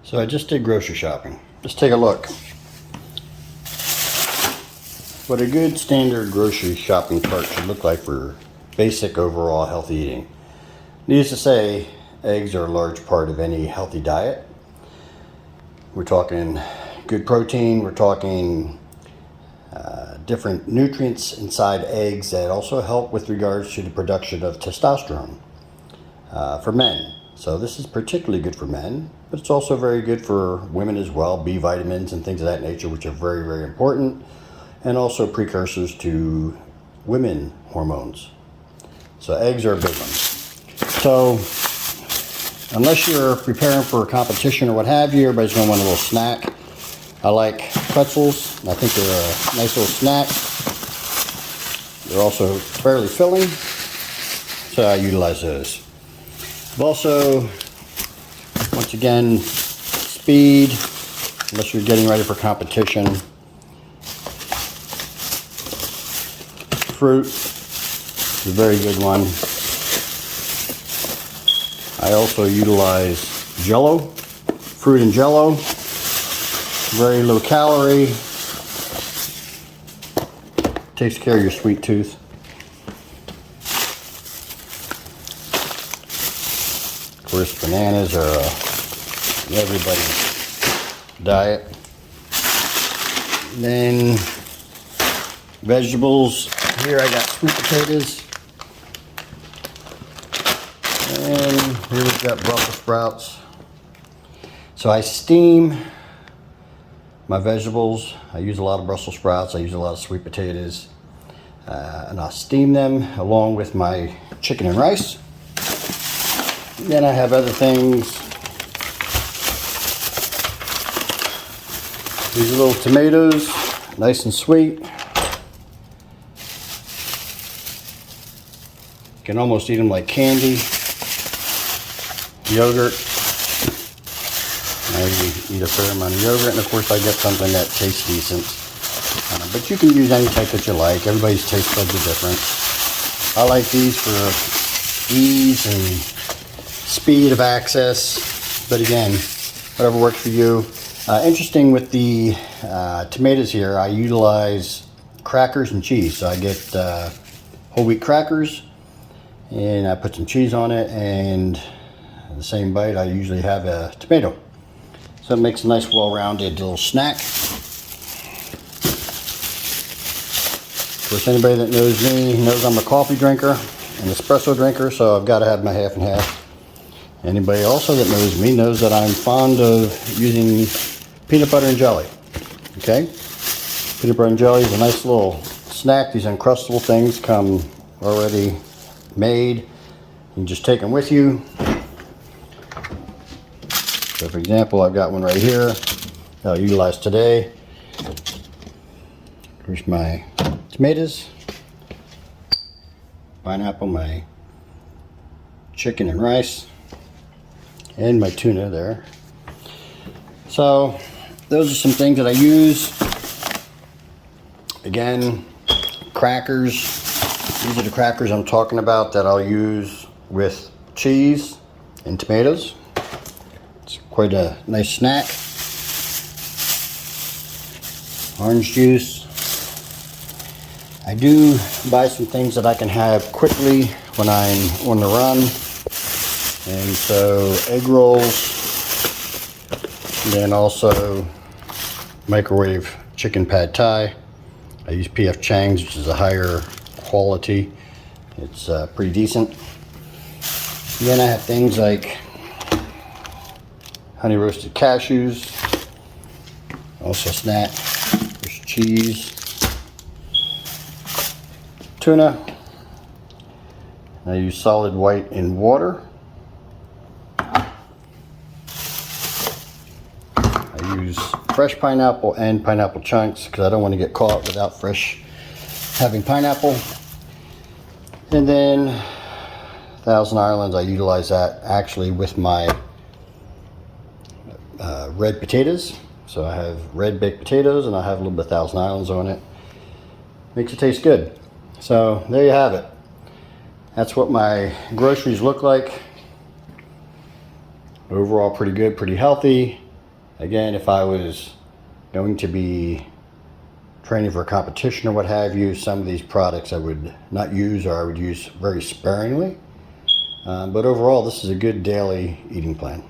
So I just did grocery shopping. Let's take a look. What a good standard grocery shopping cart should look like for basic overall healthy eating. Needless to say, eggs are a large part of any healthy diet. We're talking good protein, we're talking different nutrients inside eggs that also help with regards to the production of testosterone for men. So this is particularly good for men, but it's also very good for women as well. B vitamins and things of that nature, which are very, very important, and also precursors to women hormones. So eggs are a big one. So unless you're preparing for a competition or what have you, everybody's going to want a little snack. I like pretzels. I think they're a nice little snack. They're also fairly filling, so I utilize those. I've also, once again, speed, unless you're getting ready for competition. Fruit is a very good one. I also utilize Jello, fruit and Jello. Very low calorie. Takes care of your sweet tooth. Of course, bananas are everybody's diet. Then vegetables. Here I got sweet potatoes. And here we've got Brussels sprouts. So I steam my vegetables. I use a lot of Brussels sprouts. I use a lot of sweet potatoes. And I'll steam them along with my chicken and rice. Then I have other things. These are little tomatoes, nice and sweet. You can almost eat them like candy. Yogurt. I eat a fair amount of yogurt, and of course I get something that tastes decent. But you can use any type that you like. Everybody's taste buds are different. I like these for ease and speed of access. But again, whatever works for you. Interesting with the tomatoes here, I utilize crackers and cheese. So I get whole wheat crackers, and I put some cheese on it, and the same bite I usually have a tomato. So it makes a nice well-rounded little snack. Of course, anybody that knows me knows I'm a coffee drinker, an espresso drinker, so I've got to have my half and half. Anybody also that knows me knows that I'm fond of using peanut butter and jelly. Okay? Peanut butter and jelly is a nice little snack. These Uncrustable things come already made. You can just take them with you. So for example, I've got one right here that I'll utilize today. Here's my tomatoes, pineapple, my chicken and rice, and my tuna there. So those are some things that I use. Again, crackers. These are the crackers I'm talking about that I'll use with cheese and tomatoes. It's quite a nice snack. Orange juice. I do buy some things that I can have quickly when I'm on the run. And so egg rolls. And then also microwave chicken pad thai. I use PF Chang's, which is a higher quality. It's pretty decent. And then I have things like honey roasted cashews, also a snack. There's cheese, tuna. I use solid white in water. I use fresh pineapple and pineapple chunks because I don't want to get caught without having pineapple. And then Thousand Islands, I utilize that actually with my red potatoes. So I have red baked potatoes and I have a little bit of Thousand Islands on it. Makes it taste good. So there you have it. That's what my groceries look like. Overall pretty good, pretty healthy. Again, if I was going to be training for a competition or what have you, some of these products I would not use, or I would use very sparingly. But overall, this is a good daily eating plan.